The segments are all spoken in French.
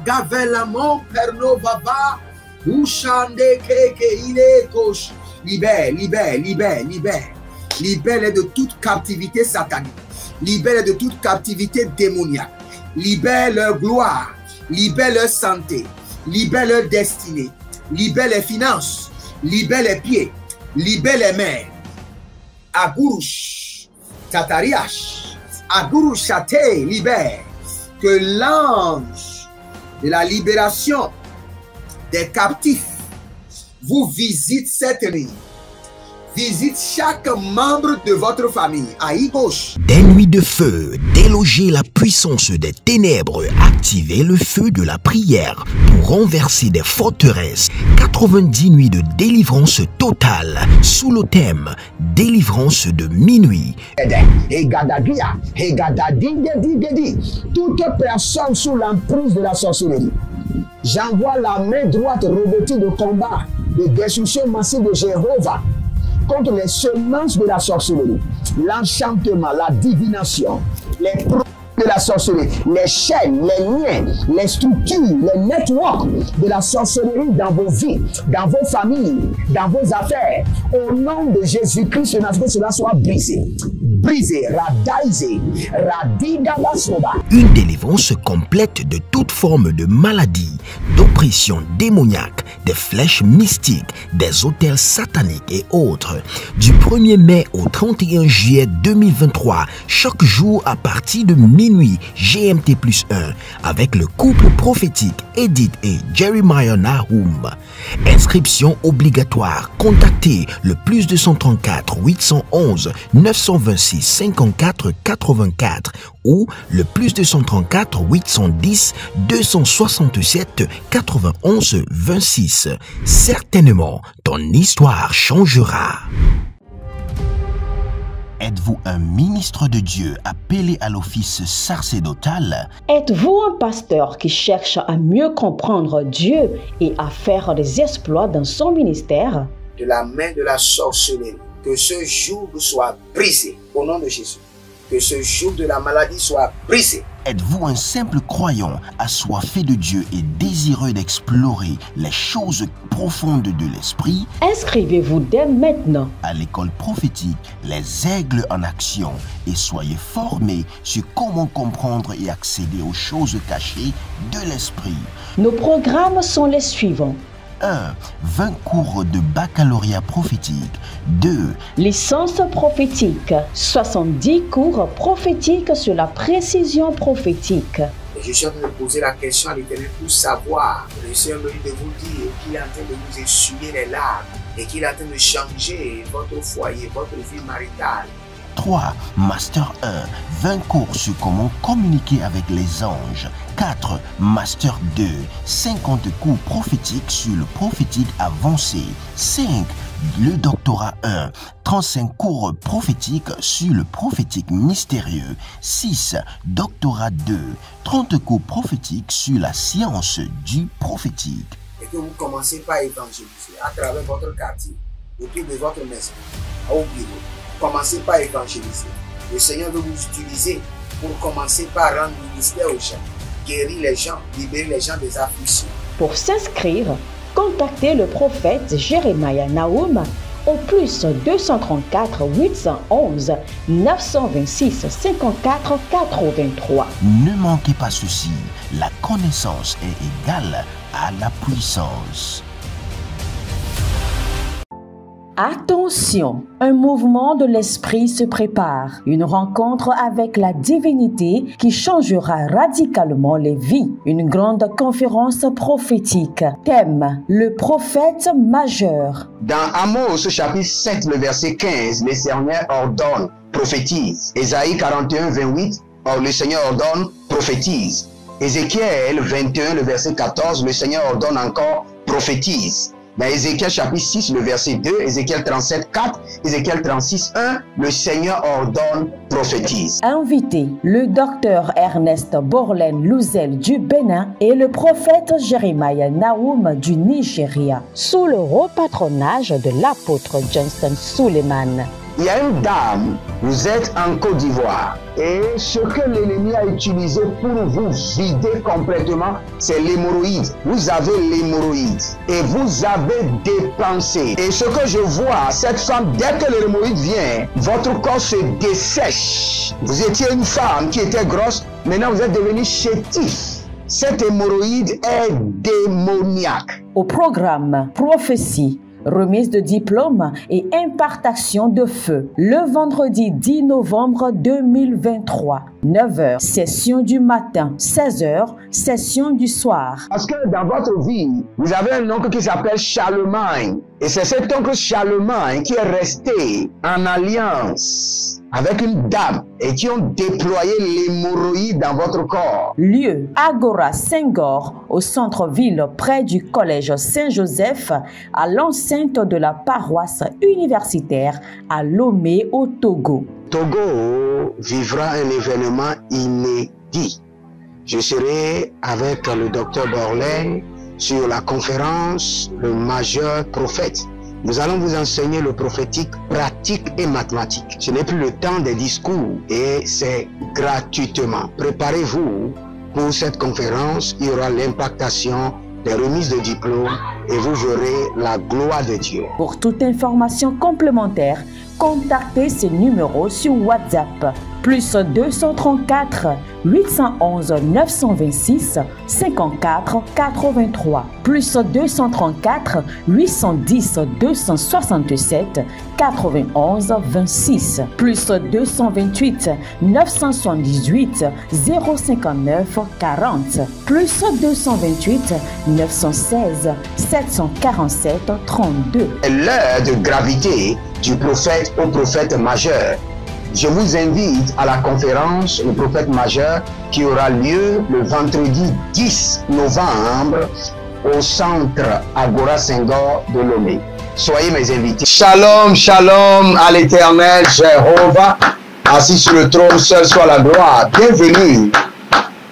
Agavelamon pernovava. Ushande keke ile kosh. Libère, libère, libère, libère. Libère de toute captivité satanique. Libère de toute captivité démoniaque. Libère leur gloire. Libère leur santé. Libère leur destinée. Libère les finances. Libère les pieds. Libère les mains. Agurush. Tatariash. Agurush Chate. Libère. Que l'ange de la libération des captifs vous visite cette nuit. Visite chaque membre de votre famille. Aïe gauche. Des nuits de feu, déloger la puissance des ténèbres, activer le feu de la prière pour renverser des forteresses. 90 nuits de délivrance totale sous le thème délivrance de minuit. Toute personne sous l'emprise de la sorcellerie, j'envoie la main droite robotique de combat, de destruction massive de Jéhovah contre les semences de la sorcellerie, l'enchantement, la divination, les produits de la sorcellerie, les chaînes, les liens, les structures, les networks de la sorcellerie dans vos vies, dans vos familles, dans vos affaires. Au nom de Jésus-Christ, que cela soit brisé. Brisé, radaisé, radidabasoba. Une délivrance complète de toute forme de maladie, d'oppression démoniaque, des flèches mystiques, des hôtels sataniques et autres. Du 1er mai au 31 juillet 2023, chaque jour à partir de minuit GMT+1, avec le couple prophétique Edith et Jeremiah Nahum. Inscription obligatoire. Contactez le +234 811 926 54 84 ou le +234 810 267 91 26. Certainement, ton histoire changera. Êtes-vous un ministre de Dieu appelé à l'office sacerdotal? Êtes-vous un pasteur qui cherche à mieux comprendre Dieu et à faire des exploits dans son ministère? De la main de la sorcellerie, que ce joug soit brisé au nom de Jésus. Que ce joug de la maladie soit brisé. Êtes-vous un simple croyant assoiffé de Dieu et désireux d'explorer les choses profondes de l'esprit? Inscrivez-vous dès maintenant À l'école prophétique Les Aigles en Action et soyez formés sur comment comprendre et accéder aux choses cachées de l'esprit. Nos programmes sont les suivants. 1. 20 cours de baccalauréat prophétique. 2. Licence prophétique. 70 cours prophétiques sur la précision prophétique. Et je suis en train de poser la question à l'Éternel pour savoir. Le Seigneur me dit de vous dire qu'il est en train de vous essuyer les larmes et qu'il est en train de changer votre foyer, votre vie maritale. 3. Master 1. 20 cours sur comment communiquer avec les anges. 4. Master 2. 50 cours prophétiques sur le prophétique avancé. 5. Le doctorat 1. 35 cours prophétiques sur le prophétique mystérieux. 6. Doctorat 2. 30 cours prophétiques sur la science du prophétique. Et que vous commencez par évangéliser à travers votre quartier, autour de votre maison, au bureau. Commencez par évangéliser. Le Seigneur veut vous utiliser pour commencer par rendre ministère aux gens, guérir les gens, libérer les gens des afflictions. Pour s'inscrire, contactez le prophète Jeremiah Nahum au +234 811 926 54 83. Ne manquez pas ceci, la connaissance est égale à la puissance. Attention, un mouvement de l'esprit se prépare. Une rencontre avec la divinité qui changera radicalement les vies. Une grande conférence prophétique. Thème, le prophète majeur. Dans Amos chapitre 7, le verset 15, le Seigneur ordonne, prophétise. Ésaïe 41, 28, le Seigneur ordonne, prophétise. Ézéchiel 21, le verset 14, le Seigneur ordonne encore, prophétise. Dans Ézéchiel chapitre 6, le verset 2, Ézéchiel 37, 4, Ézéchiel 36, 1, le Seigneur ordonne, prophétise. Invité, le docteur Ernest Borlen Louzel du Bénin et le prophète Jeremiah Nahum du Nigeria, sous le haut patronage de l'apôtre Johnson Suleiman. Il y a une dame, vous êtes en Côte d'Ivoire. Et ce que l'ennemi a utilisé pour vous vider complètement, c'est l'hémorroïde. Vous avez l'hémorroïde et vous avez dépensé. Et ce que je vois, cette femme, dès que l'hémorroïde vient, votre corps se dessèche. Vous étiez une femme qui était grosse, maintenant vous êtes devenu chétif. Cette hémorroïde est démoniaque. Au programme Prophétie, remise de diplôme et impartation de feu, le vendredi 10 novembre 2023, 9h, session du matin, 16h, session du soir. Parce que dans votre vie, vous avez un oncle qui s'appelle Charlemagne. Et c'est cet oncle Charlemagne qui est resté en alliance avec une dame et qui ont déployé l'hémorroïde dans votre corps. Lieu, Agora Senghor, au centre-ville près du collège Saint-Joseph, à l'enceinte de la paroisse universitaire à Lomé au Togo. Togo vivra un événement inédit. Je serai avec le docteur Borlin sur la conférence Le Majeur Prophète. Nous allons vous enseigner le prophétique pratique et mathématique. Ce n'est plus le temps des discours et c'est gratuitement. Préparez-vous pour cette conférence. Il y aura l'impactation des remises de diplômes et vous verrez la gloire de Dieu. Pour toute information complémentaire, contactez ce numéro sur WhatsApp. Plus 234 811 926 54 83. Plus 234 810 267 91 26. Plus 228 978 059 40. Plus 228 916 747 32. L'heure de gravité du prophète au prophète majeur. Je vous invite à la conférence Le Prophète Majeur qui aura lieu le vendredi 10 novembre au centre Agora Senghor de Lomé. Soyez mes invités. Shalom, shalom à l'Éternel Jéhovah, assis sur le trône, seul soit la gloire. Bienvenue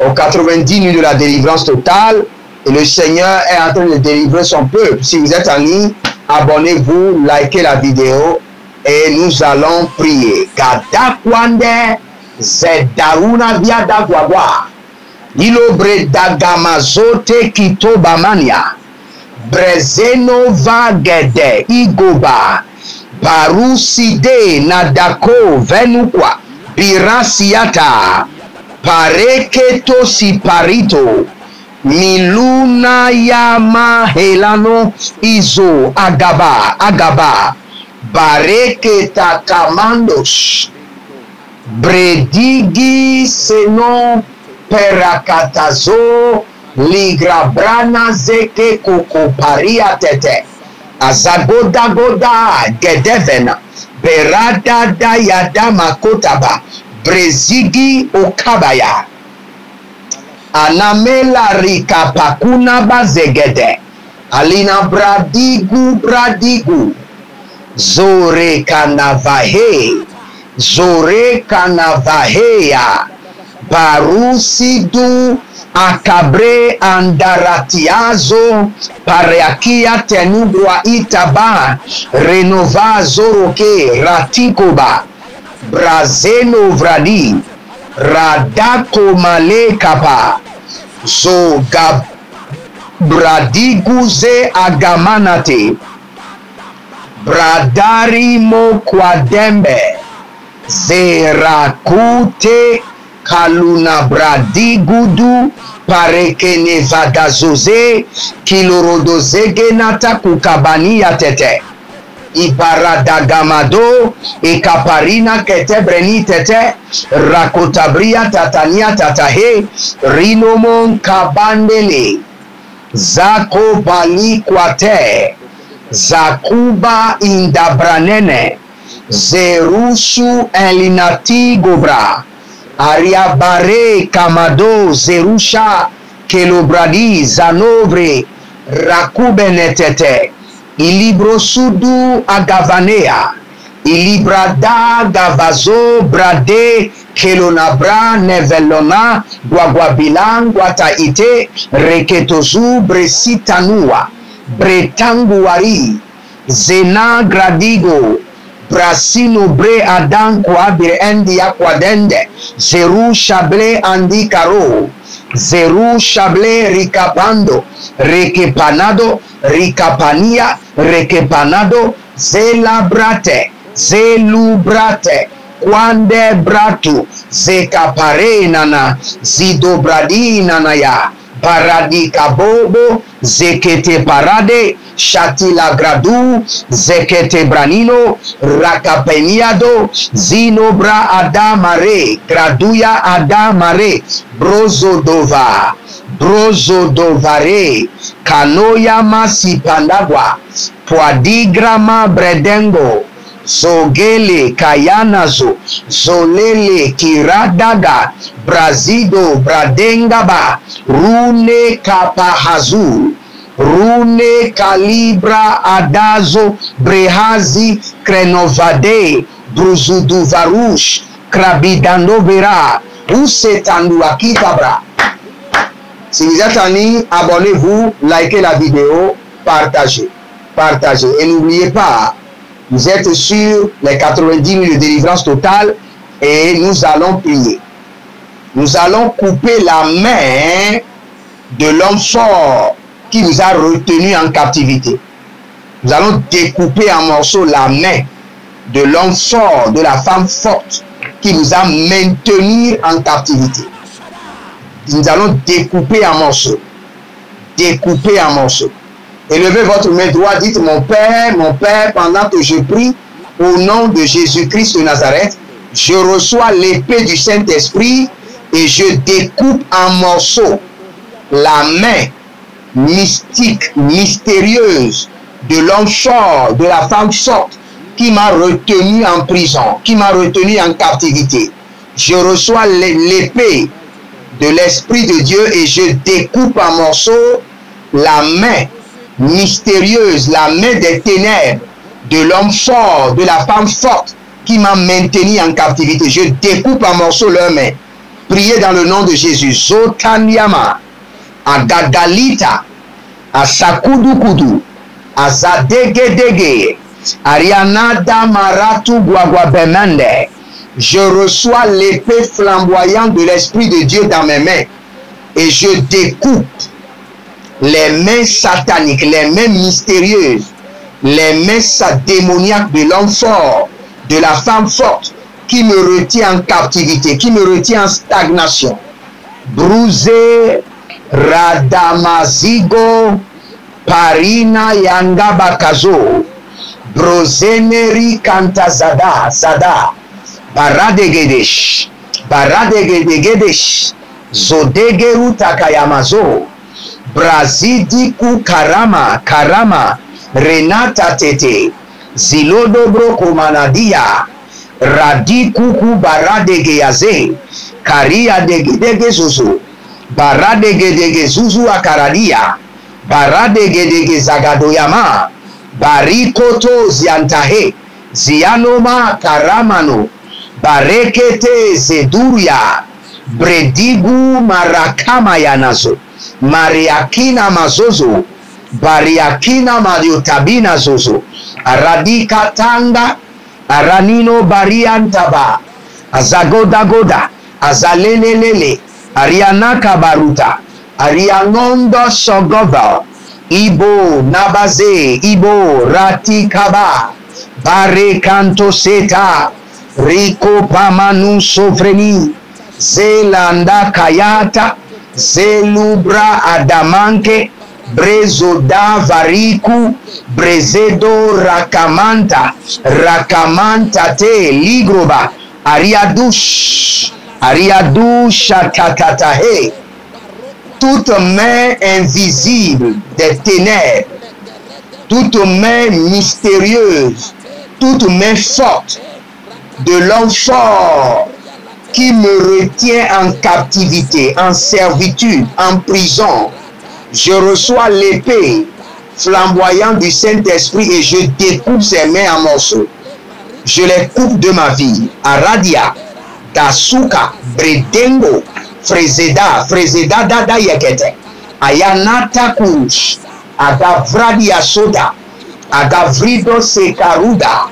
aux 90 nuits de la délivrance totale. Et le Seigneur est en train de délivrer son peuple. Si vous êtes en ligne, abonnez-vous, likez la vidéo. Et nous allons prier. Kadakwande zedaruna viada gwagwa. Ilobre dagamazote kitobamania. Brezeno vagede igoba. Baruside nadako venukwa. Birasiata. Pareketo siparito. Miluna yama helano izo agaba. Bareke takamandos bredigi seno perakatazo ligrabrana zeke kokoparia tete azagoda gedevena berada dayada makotaba brezigi okabaya anamela rikapakuna bazegede alina bradigu Zore kanavahea Barusidu akabre andaratiazo Pareakia tenugwa itaba Renova zoroke ratikoba Brazeno vradi Radako malekapa Zoga bradiguze agamanate Bradari mo kwadembe Zerakute kaluna bradigudu parekene vagazoze kilorodozege nata kukabani ya tete Ibaradagamado ekaparina ketebreni tete rakotabria tatania tatahe rinomon kabandele zako bali kwate Zakuba indabranene Zerushu elinati gobra Ariabare kamado Zerusha kelobradi zanovre Rakubenetete Ilibrosudu agavanea Ilibrada gavazo brade kelonabra nevelona Guaguabilan guataite reketozu bresitanua Bretanguari, Zena gradigo, Brasino bre adan quabre endia quadende. Zeru chable andi caro. Zeru chable ricapando. Rekepanado. Ricapania. Rekepanado. Zelabrate. Zelubrate. Quande bratu. Zekapare nana. Zidobradi nanaya. Paradika bobo, zekete parade, shatila gradu, zekete branino, rakapeniado, zinobra adamare, graduya adamare, brozodova, brozodovare, kanoya masipandagwa, poadigrama bredengo, Zogele kayanazo, zolele kiradaga, brazido bradengaba, rune kapahazu, rune kalibra adazo, brehazi krenovade, bruzuduvarush, krabidanovera, usetanduakitabra. Si vous êtes en ligne, abonnez-vous, likez la vidéo, partagez. Partagez. Et n'oubliez pas, vous êtes sur les 90 000 de délivrance totale et nous allons prier. Nous allons couper la main de l'homme fort qui vous a retenu en captivité. Nous allons découper en morceaux la main de l'homme fort, de la femme forte qui vous a maintenu en captivité. Nous allons découper en morceaux. Découper en morceaux. Élevez votre main droite, dites mon Père, pendant que je prie au nom de Jésus-Christ de Nazareth, je reçois l'épée du Saint-Esprit et je découpe en morceaux la main mystique, mystérieuse de l'homme fort, de la femme forte qui m'a retenu en prison, qui m'a retenu en captivité. Je reçois l'épée de l'Esprit de Dieu et je découpe en morceaux la main mystérieuse, la main des ténèbres de l'homme fort, de la femme forte qui m'a maintenu en captivité. Je découpe en morceaux leurs mains. Priez dans le nom de Jésus. Zotanyama, Agagalita, Asakudukudu, Azadegedege, Arianada Maratu Guaguabemende. Je reçois l'épée flamboyante de l'Esprit de Dieu dans mes mains et je découpe les mains sataniques, les mains mystérieuses, les mains démoniaques de l'homme fort, de la femme forte, qui me retient en captivité, qui me retient en stagnation. Bruze, Radamazigo, Parina Yangabakazo, Brozeneri Kantazada, Zada, Baradegedesh, Baradegedegedesh, Zodegeru Takayamazo, Brazidiku Karama, Karama, Renata Tete, Zilodobro Komanadia, Radikuku Baradegeaze, Karia Degedege Zuzu, Baradegedege Zuzu Akaradia, Baradegedege Zagadoyama, Barikoto Ziantahe, Zianoma Karamano, Barekete Zeduria, Bredigu Marakama Yanazo, Mariakina Mazozo, Bariakina Madiotabina Zozo, Aradika Tanga, Aranino Bariantaba, Azagodagoda, Azalelelele, Arianaka Baruta, Arianondo Sogova, Ibo Nabaze, Ibo Ratikaba, Bare Kanto Seta, Rico Pamanu Sofreni, Zelanda Kayata, Zelubra Adamanke, Brezoda Variku, Brezedo Rakamanta, Rakamanta Te Ligroba, Ariadush, Ariadush Atatatahe, toute main invisible des ténèbres, toute main mystérieuse, toute main forte de l'homme fort qui me retient en captivité, en servitude, en prison. Je reçois l'épée flamboyante du Saint-Esprit et je découpe ses mains en morceaux. Je les coupe de ma vie. Aradia, Dasuka, Bredengo, Frezeda, Frezeda Dada Yekete, Ayanata Kush, Agavradia Soda, Agavrido Sekaruda,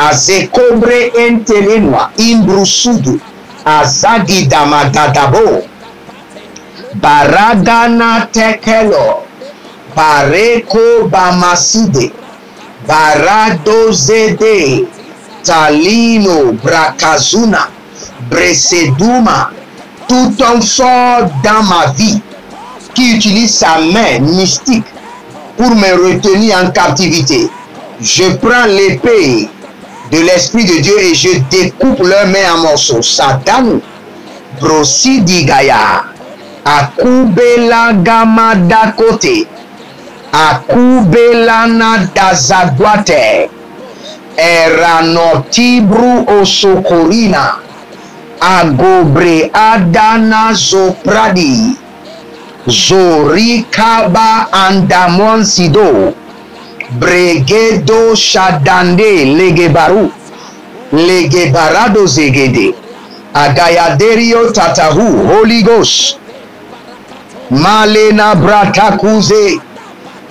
Azekobre entelenwa imbrusudu azagidamadadabo baradana tekelo bareko bamaside baradozede talino brakazuna breseduma. Tout homme fort dans ma vie qui utilise sa main mystique pour me retenir en captivité, je prends l'épée de l'Esprit de Dieu et je découpe leurs mains en morceaux. Satan, Brosidigaya, Akubela Gamada Kote, Akubela Nadazagwate, Eranotibru Osokorina, Agobre Adana Zopradi, Zorikaba Andamon Sido, Bregedo Shadande Legebaru, Legebarado Zegede, Agayaderio Tatahu, Holy Ghost, Malena Bratakuze,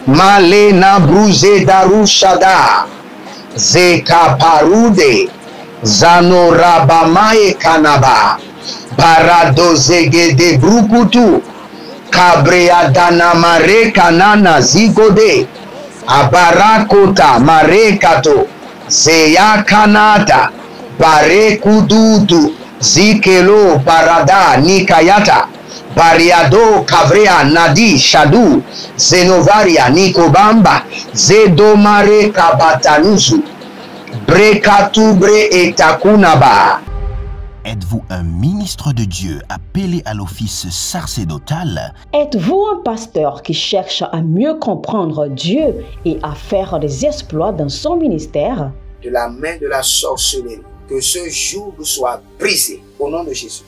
Malena Bruze Darushada, Zeka Parude, Zanorabamae Kanaba, Parado Zegede Brukutu, Kabrea Dana Mare Kanana Zigode, Abarakota Marekato, Zeya Kanata, Barekududu, Zikelo Parada Nikayata, Bariado Kavrea Nadi Shadu, Zenovaria Nikobamba, Zedomare Kabatanuzu, Brekatubre Etakunaba. Êtes-vous un ministre de Dieu appelé à l'office sacerdotal? Êtes-vous un pasteur qui cherche à mieux comprendre Dieu et à faire des exploits dans son ministère? De la main de la sorcellerie, que ce joug soit brisé au nom de Jésus.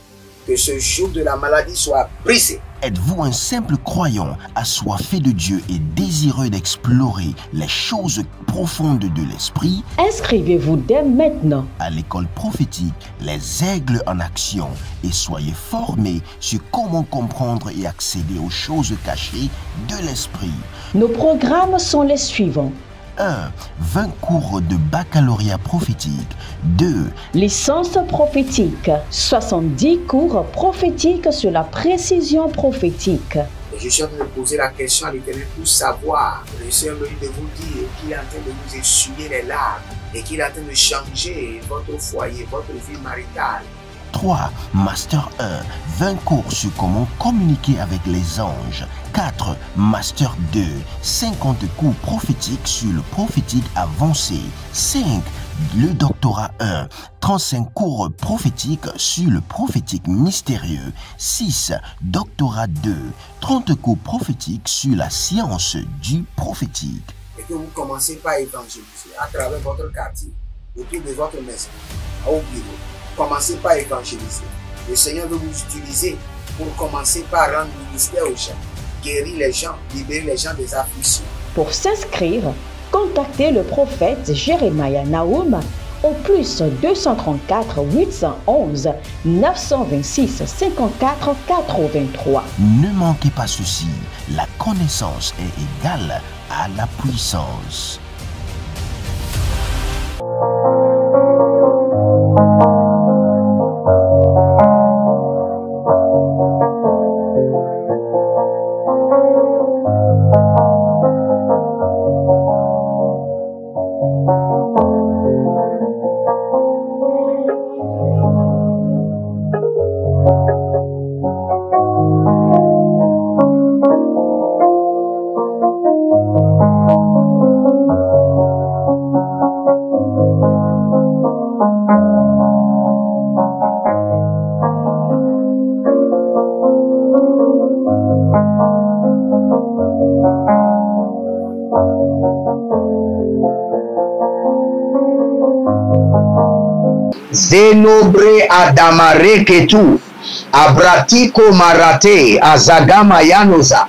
Que ce joug de la maladie soit brisé. Êtes-vous un simple croyant assoiffé de Dieu et désireux d'explorer les choses profondes de l'esprit? Inscrivez-vous dès maintenant à l'école prophétique Les Aigles en Action et soyez formés sur comment comprendre et accéder aux choses cachées de l'esprit. Nos programmes sont les suivants. 1. 20 cours de baccalauréat prophétique. 2. Licence prophétique. 70 cours prophétiques sur la précision prophétique. Je suis en train de poser la question à l'Éternel pour savoir. Le Seigneur me dit de vous dire qu'il est en train de vous essuyer les larmes et qu'il est en train de changer votre foyer, votre vie maritale. 3. Master 1. 20 cours sur comment communiquer avec les anges. 4. Master 2. 50 cours prophétiques sur le prophétique avancé. 5. Le doctorat 1. 35 cours prophétiques sur le prophétique mystérieux. 6. Doctorat 2. 30 cours prophétiques sur la science du prophétique. Et que vous commencez par évangéliser à travers votre quartier, autour de votre maison, au bureau. Commencez par évangéliser. Le Seigneur veut vous utiliser pour commencer par rendre ministère aux gens, guérir les gens, libérer les gens des afflictions. Pour s'inscrire, contactez le prophète Jérémia Naoum au plus 234 811 926 54 83. Ne manquez pas ceci, la connaissance est égale à la puissance. Zenobre Adamare Ketu, Abratiko Marate, Azagama Yanoza,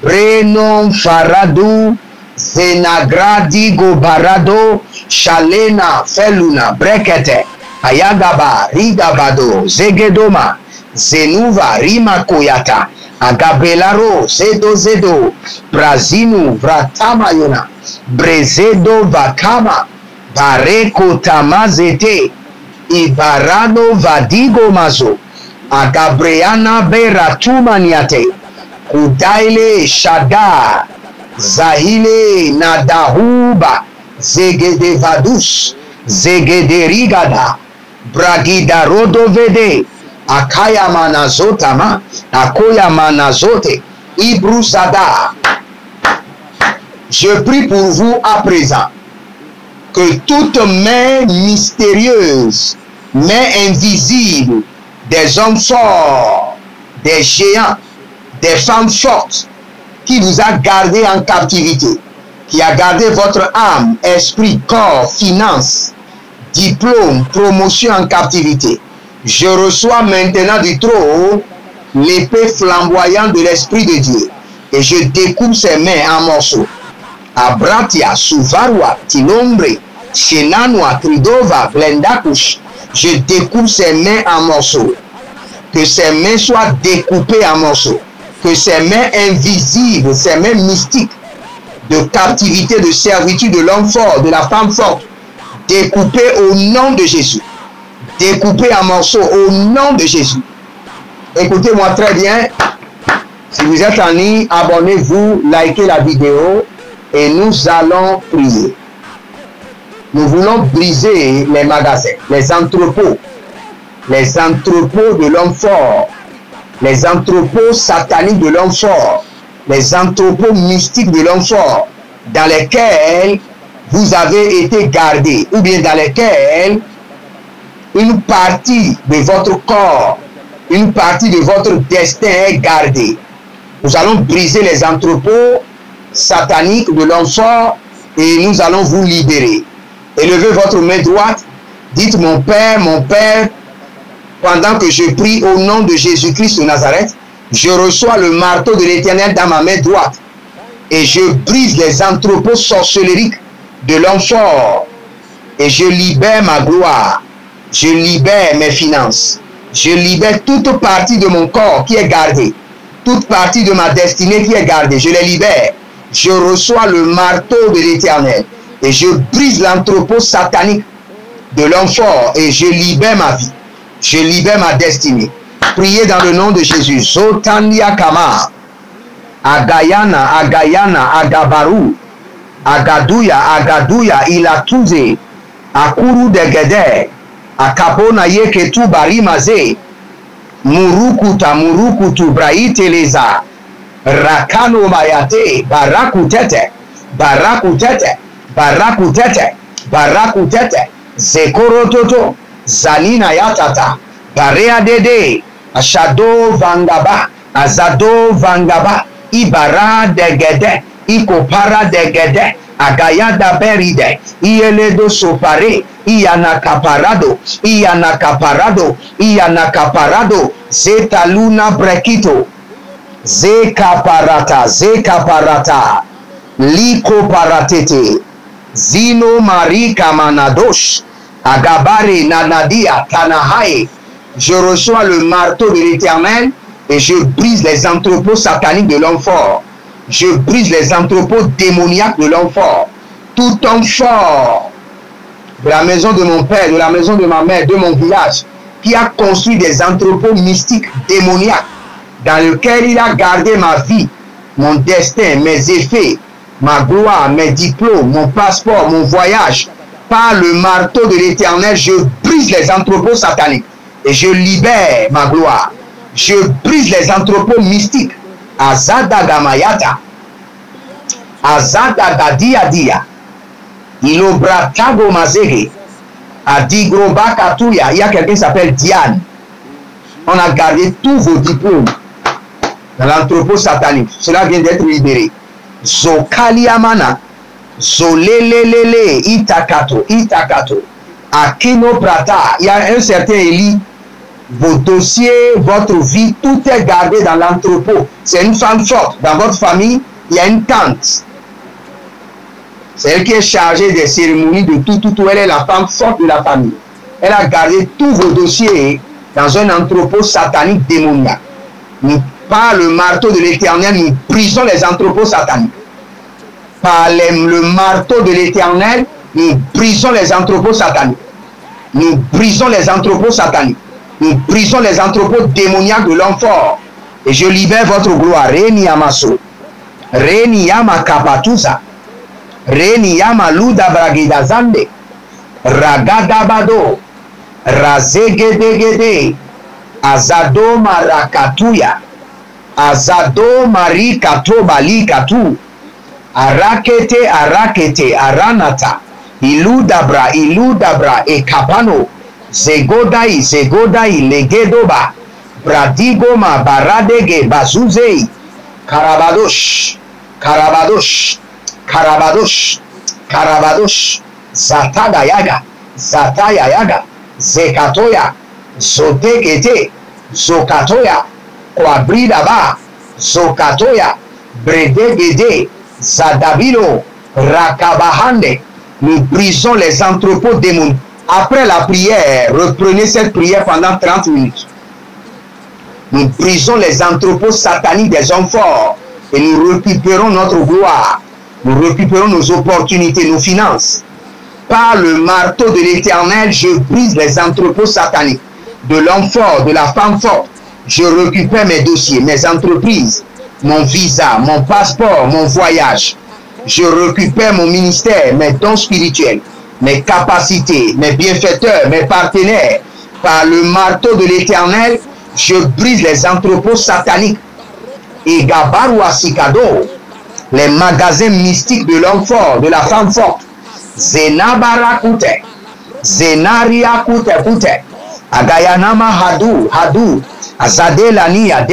Brenom Faradu, Zenagradi Gobarado, Shalena Feluna, Brekete, Ayagaba, Rigabado, Zegedoma, Zenuva, Rima Koyata, Agabelaro, Zedo Zedo, Brazinu, Vratamayona, Brezedo Vakama, Bareko tamazete. Ibarano vadigo mazo. Agabreana beratumaniate. Kudaile shada. Zahile nadahuba. Zegede vadus. Zegede rigada. Bragida rodovede. Akaya manazotama. Akoya manazote. Ibrusada. Je prie pour vous à présent que toute main mystérieuse, main invisible des hommes forts, des géants, des femmes fortes qui vous a gardé en captivité, qui a gardé votre âme, esprit, corps, finances, diplôme, promotion en captivité. Je reçois maintenant du trône l'épée flamboyante de l'Esprit de Dieu et je découpe ses mains en morceaux. Abratia, Suvarwa, Tilombre, Chenanwa, Tridova, Blendakush. Je découpe ses mains en morceaux. Que ses mains soient découpées en morceaux. Que ses mains invisibles, ses mains mystiques de captivité, de servitude de l'homme fort, de la femme forte, découpées au nom de Jésus. Découpées en morceaux au nom de Jésus. Écoutez-moi très bien. Si vous êtes en ligne, abonnez-vous, likez la vidéo. Et nous allons prier. Nous voulons briser les magasins, les entrepôts de l'homme fort, les entrepôts sataniques de l'homme fort, les entrepôts mystiques de l'homme fort, dans lesquels vous avez été gardés, ou bien dans lesquels une partie de votre corps, une partie de votre destin est gardée. Nous allons briser les entrepôts satanique de l'homme fort et nous allons vous libérer. Élevez votre main droite, dites mon Père, pendant que je prie au nom de Jésus-Christ de Nazareth, je reçois le marteau de l'Éternel dans ma main droite et je brise les entrepôts sorcelleriques de l'homme fort et je libère ma gloire, je libère mes finances, je libère toute partie de mon corps qui est gardée, toute partie de ma destinée qui est gardée, je les libère. Je reçois le marteau de l'Éternel et je brise l'entrepôt satanique de l'homme fort et je libère ma vie. Je libère ma destinée. Priez dans le nom de Jésus. Zotania Kama. Agayana, Agayana, Agabaru. Agaduya, Ilatuze. Akuru degede. Akapona yeketu barimaze. Murukutu braiteleza. Rakano mayate, barakutete, zekorototo, zanina yatata, barea dede, ashado vangaba, azado vangaba, ibara degede, ikopara degede, agayada beride, ieledo sopare, iyanakaparado, zeta luna brekito, Zekaparata, Liko paratete, Zino marika manadosh, Agabare nanadia tanahae. Je reçois le marteau de l'Éternel et je brise les entrepôts sataniques de l'homme fort. Je brise les entrepôts démoniaques de l'homme fort. Tout homme fort de la maison de mon père, de la maison de ma mère, de mon village, qui a construit des entrepôts mystiques démoniaques, dans lequel il a gardé ma vie, mon destin, mes effets, ma gloire, mes diplômes, mon passeport, mon voyage. Par le marteau de l'Éternel, je brise les entrepôts sataniques et je libère ma gloire. Je brise les entrepôts mystiques. Azadagamayata, Azadagadiadia, Ilobratago Mazege, Adigrobakatuya. Il y a quelqu'un qui s'appelle Diane. On a gardé tous vos diplômes dans l'entrepôt satanique. Cela vient d'être libéré. Zokaliamana, Zolelelele, Itakato, Akino Prata. Il y a un certain Élie. Vos dossiers, votre vie, tout est gardé dans l'entrepôt. C'est une femme forte. Dans votre famille, il y a une tante. C'est elle qui est chargée des cérémonies de tout. Elle est la femme forte de la famille. Elle a gardé tous vos dossiers dans un entrepôt satanique démoniaque. Nous, par le marteau de l'Éternel, nous brisons les entrepôts sataniques. Par le marteau de l'Éternel, Nous brisons les entrepôts sataniques. Nous brisons les entrepôts sataniques. Nous brisons les entrepôts démoniaques de l'homme fort. Et je libère votre gloire. Reni Yamaso. Reni Yama Kapatusa. Reni Yama Luda Bragida Zande. Ragadabado. Razegedegede. Azado Marakatuya. Azado Marikato Balikatu. Arakete Arakete Aranata. Iludabra e Kapano. Zegodai Legedoba. Bradigoma Baradege Bazuzei. Karabadosh. Zataya Yaga. Zekatoya. Zotegete. Zokatoya. Kwabridaba. Zokatoya. Bredegede. Zadabilo. Rakabahande. Nous brisons les entrepôts démoniaques. Après la prière, reprenez cette prière pendant 30 minutes. Nous brisons les entrepôts sataniques des hommes forts et nous récupérons notre gloire. Nous récupérons nos opportunités, nos finances. Par le marteau de l'Éternel, je brise les entrepôts sataniques de l'homme fort, de la femme forte. Je récupère mes dossiers, mes entreprises, mon visa, mon passeport, mon voyage. Je récupère mon ministère, mes dons spirituels, mes capacités, mes bienfaiteurs, mes partenaires. Par le marteau de l'Éternel, je brise les entrepôts sataniques. Et Gabarwa Sikado, les magasins mystiques de l'homme fort, de la femme forte. Zenabara Kute, Zenaria Kute, Agayanama Hadu, Azadelania,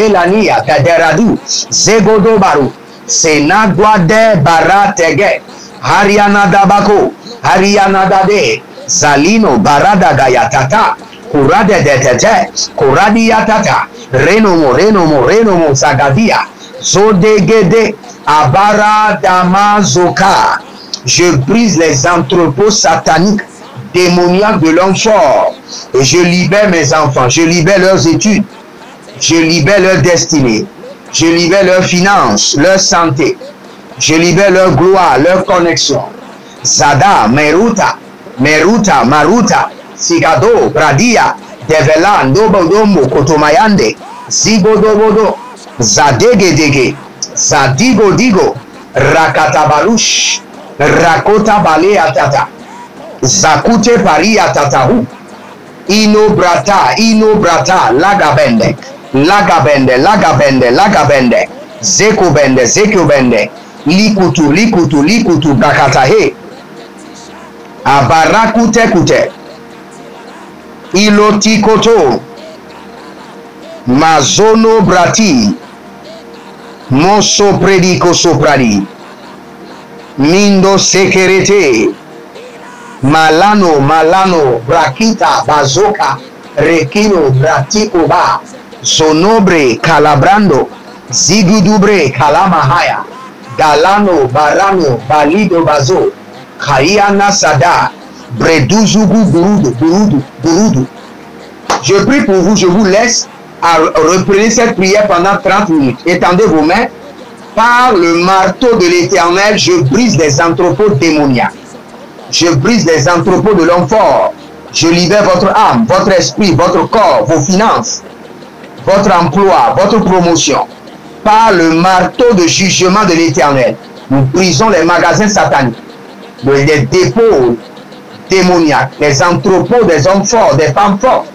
Kaderadu, Zegodo Baru, Senagwade Baratege, Hariana Dabako, Hariana Dade, Zalino Barada Gayatata, Kurade Detete, Kuradiatata, Renomo, Zagadia, Zodegede, Abara Damazoka. Je brise les entrepôts sataniques démoniaques de l'homme fort et je libère mes enfants, je libère leurs études, je libère leur destinée, je libère leurs finances, leur santé, je libère leur gloire, leur connexion. Zada, Maruta, Sigado, Bradia, Devela, Nobodomo, Kotomayande, Zigodobodo, Zadegedege, Zadigo, Rakatabarush, Rakota Balea Tata, Zakute Paria Tatahu, Ino Brata, Lagabende, Zekobende, Likutu, Bakatahe, Abarakute, Ilotikoto, Mazono Brati, Moso Predico Sopradi, Mindo Sekerete, Malano, Brakita, Bazoka, Rekino, Bratikoba, Sonobre, Calabrando, Zigudubre, Kalamahaya, Galano, Barano, Balido Bazo, Kayana Sada, Breduzugu, Burudu. Je prie pour vous, je vous laisse à reprendre cette prière pendant 30 minutes. Étendez vos mains. Par le marteau de l'Éternel, je brise les entrepôts démoniaques. Je brise les entrepôts de l'homme fort. Je libère votre âme, votre esprit, votre corps, vos finances, votre emploi, votre promotion. Par le marteau de jugement de l'Éternel, nous brisons les magasins sataniques, les dépôts démoniaques, les entrepôts des hommes forts, des femmes fortes,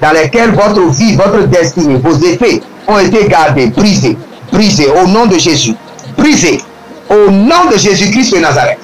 dans lesquels votre vie, votre destinée, vos effets ont été gardés, brisés au nom de Jésus. Brisés au nom de Jésus-Christ de Nazareth.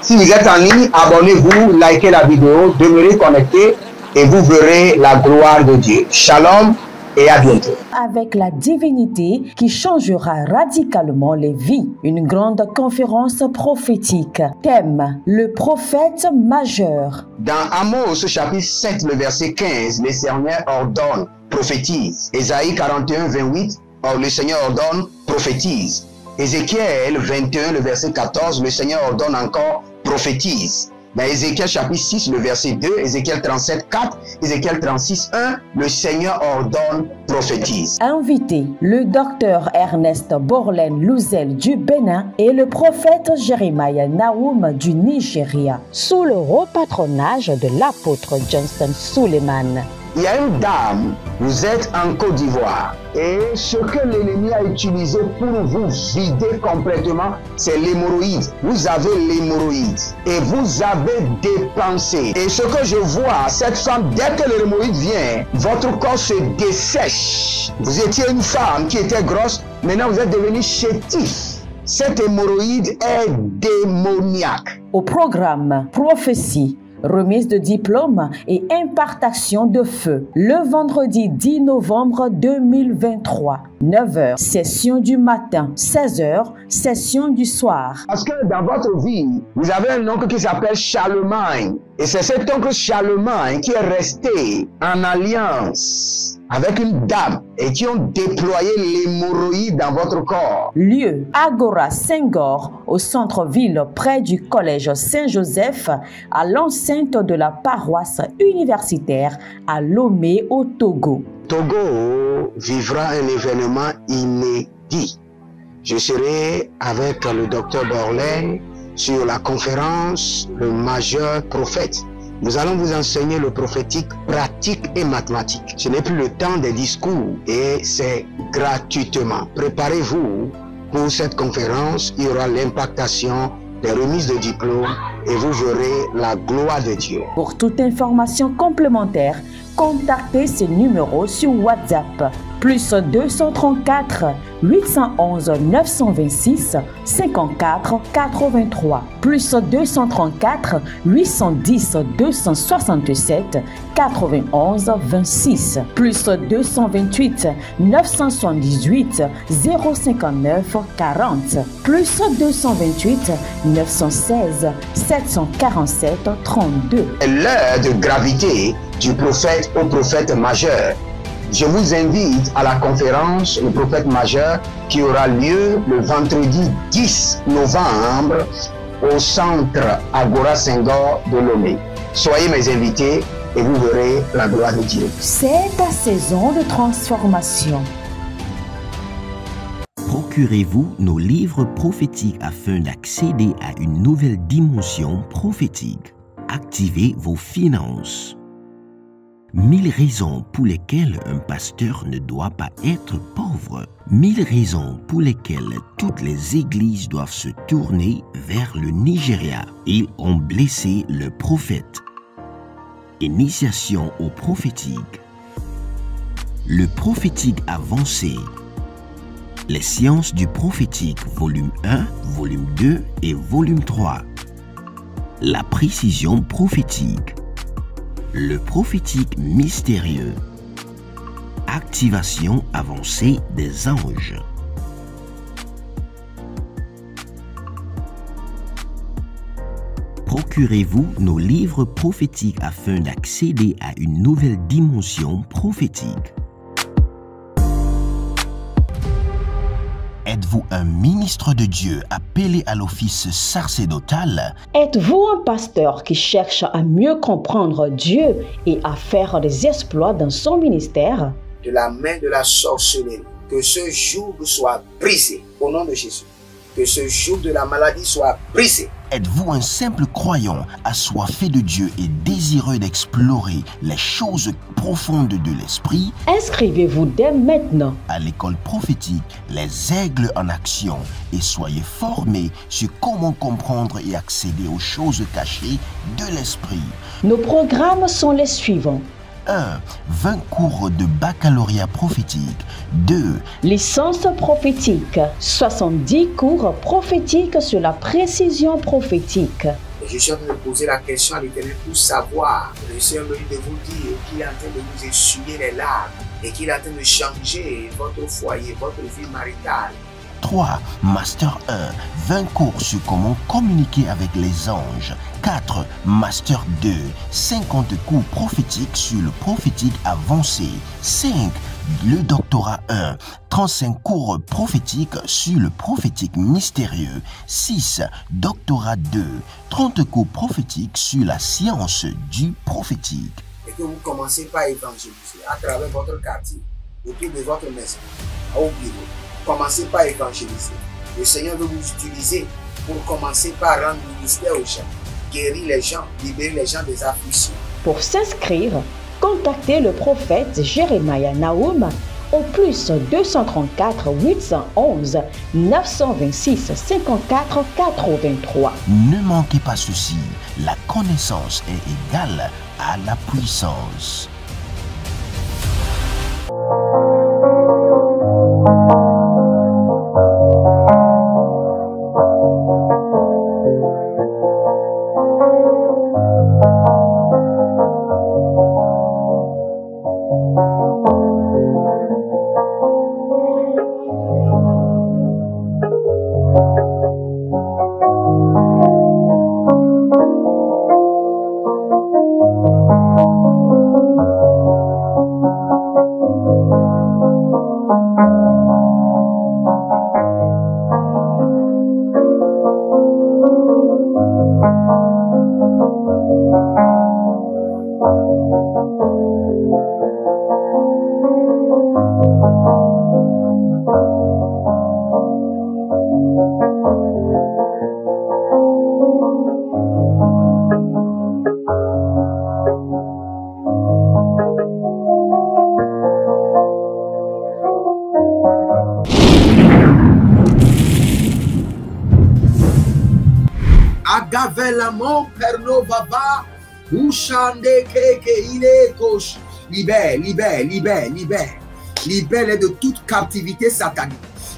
Si vous êtes en ligne, abonnez-vous, likez la vidéo, demeurez connectés et vous verrez la gloire de Dieu. Shalom et à bientôt. Avec la divinité qui changera radicalement les vies. Une grande conférence prophétique. Thème: le prophète majeur. Dans Amos chapitre 7, le verset 15, le Seigneur ordonne, prophétise. Ésaïe 41, 28, le Seigneur ordonne, prophétise. Ézéchiel 21, le verset 14, le Seigneur ordonne encore, prophétise. Dans Ézéchiel chapitre 6, le verset 2, Ézéchiel 37, 4, Ézéchiel 36, 1, le Seigneur ordonne, prophétise. Invité, le docteur Ernest Borlen Louzel du Bénin et le prophète Jeremiah Nahum du Nigeria, sous le haut patronage de l'apôtre Johnson Suleiman. Il y a une dame, vous êtes en Côte d'Ivoire, et ce que l'ennemi a utilisé pour vous vider complètement, c'est l'hémorroïde. Vous avez l'hémorroïde et vous avez dépensé. Et ce que je vois, cette femme, dès que l'hémorroïde vient, votre corps se dessèche. Vous étiez une femme qui était grosse, maintenant vous êtes devenu chétif. Cette hémorroïde est démoniaque. Au programme Prophétie, remise de diplôme et impartation de feu, le vendredi 10 novembre 2023, 9h, session du matin, 16h, session du soir. Parce que dans votre vie, vous avez un oncle qui s'appelle Charlemagne. Et c'est cet oncle Charlemagne qui est resté en alliance avec une dame et qui ont déployé l'hémorroïde dans votre corps. Lieu, Agora Senghor, au centre-ville près du collège Saint-Joseph, à l'enceinte de la paroisse universitaire à Lomé au Togo. Togo vivra un événement inédit. Je serai avec le docteur Borlen sur la conférence Le Majeur Prophète. Nous allons vous enseigner le prophétique pratique et mathématique. Ce n'est plus le temps des discours et c'est gratuitement. Préparez-vous pour cette conférence. Il y aura l'impactation des remises de diplômes et vous verrez la gloire de Dieu. Pour toute information complémentaire, contactez ces numéros sur WhatsApp. Plus 234 811 926 54 83. Plus 234 810 267 91 26. Plus 228 978 059 40. Plus 228 916 747 32. L'heure de gravité du prophète au prophète majeur. Je vous invite à la conférence Le Prophète Majeur qui aura lieu le vendredi 10 novembre au centre Agora Senghor de Lomé. Soyez mes invités et vous verrez la gloire de Dieu. C'est ta saison de transformation. Procurez-vous nos livres prophétiques afin d'accéder à une nouvelle dimension prophétique. Activez vos finances. 1000 raisons pour lesquelles un pasteur ne doit pas être pauvre. 1000 raisons pour lesquelles toutes les églises doivent se tourner vers le Nigeria. Ils ont blessé le prophète. Initiation au prophétique. Le prophétique avancé. Les sciences du prophétique, volume 1, volume 2 et volume 3. La précision prophétique. Le prophétique mystérieux. Activation avancée des anges. Procurez-vous nos livres prophétiques afin d'accéder à une nouvelle dimension prophétique. Êtes-vous un ministre de Dieu appelé à l'office sacerdotal? Êtes-vous un pasteur qui cherche à mieux comprendre Dieu et à faire des exploits dans son ministère? De la main de la sorcellerie, que ce joug soit brisé au nom de Jésus. Que ce joug de la maladie soit brisé. Êtes-vous un simple croyant assoiffé de Dieu et désireux d'explorer les choses profondes de l'esprit? Inscrivez-vous dès maintenant à l'école prophétique Les Aigles en Action et soyez formés sur comment comprendre et accéder aux choses cachées de l'esprit. Nos programmes sont les suivants. 1. 20 cours de baccalauréat prophétique. 2. Licence prophétique. 70 cours prophétiques sur la précision prophétique. Je suis en train de poser la question à l'Éternel pour savoir. Le Seigneur me dit de vous dire qu'il est en train de vous essuyer les larmes et qu'il est en train de changer votre foyer, votre vie maritale. 3. Master 1. 20 cours sur comment communiquer avec les anges. 4. Master 2. 50 cours prophétiques sur le prophétique avancé. 5. Le doctorat 1, 35 cours prophétiques sur le prophétique mystérieux. 6. Doctorat 2, 30 cours prophétiques sur la science du prophétique. Et que vous commencez par évangéliser à travers votre quartier, autour de votre maison, au bureau. Commencez par évangéliser. Le Seigneur veut vous utiliser pour commencer par rendre ministère aux gens, guérir les gens, libérer les gens des afflictions. Pour s'inscrire, contactez le prophète Jeremiah Nahum au plus 234 811 926 54 83. Ne manquez pas ceci, la connaissance est égale à la puissance. Agavelamon perno vava, ushande keke ile kosh. Libère, libère, libère, libère. Libère de toute captivité satanique.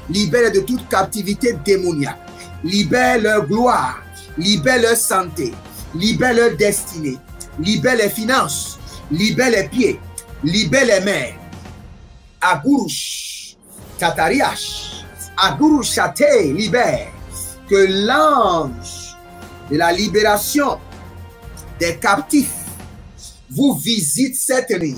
Libère de toute captivité démoniaque. Libère leur gloire. Libère leur santé. Libère leur destinée. Libère les finances. Libère les pieds. Libère les mains. Agurush. Tatariash. Agurush Chate. Libère. Que l'ange de la libération des captifs vous visite cette nuit.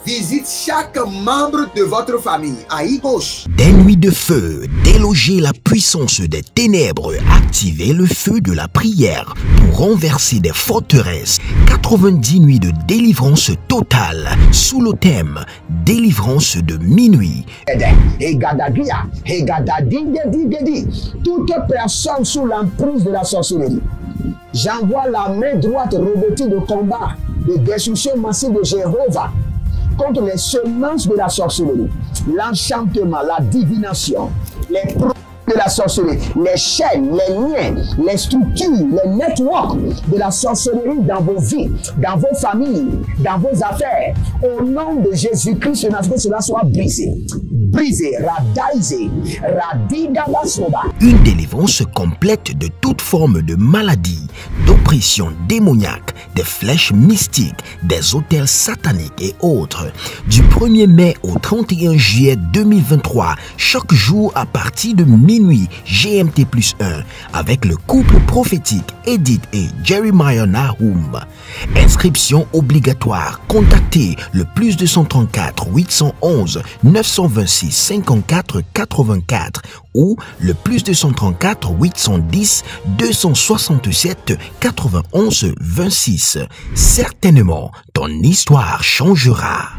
Visite chaque membre de votre famille. Aïe gauche. Des nuits de feu, déloger la puissance des ténèbres, activer le feu de la prière pour renverser des forteresses. 90 nuits de délivrance totale sous le thème délivrance de minuit. Toute personne sous l'emprise de la sorcellerie, j'envoie la main droite revêtue de combat, de destruction massive de Jéhovah contre les semences de la sorcellerie, l'enchantement, la divination, les produits de la sorcellerie, les chaînes, les liens, les structures, les networks de la sorcellerie dans vos vies, dans vos familles, dans vos affaires. Au nom de Jésus-Christ, que cela soit brisé. Brisé, radaisé, radidabasoba. Une délivrance complète de toute forme de maladie, d'oppression démoniaque, des flèches mystiques, des autels sataniques et autres. Du 1er mai au 31 juillet 2023, chaque jour à partir de minuit GMT+1, avec le couple prophétique Edith et Jeremiah Nahum. Inscription obligatoire. Contactez le plus 234 811 926 54 84 ou le plus 234 810 267 91 26. Certainement, ton histoire changera.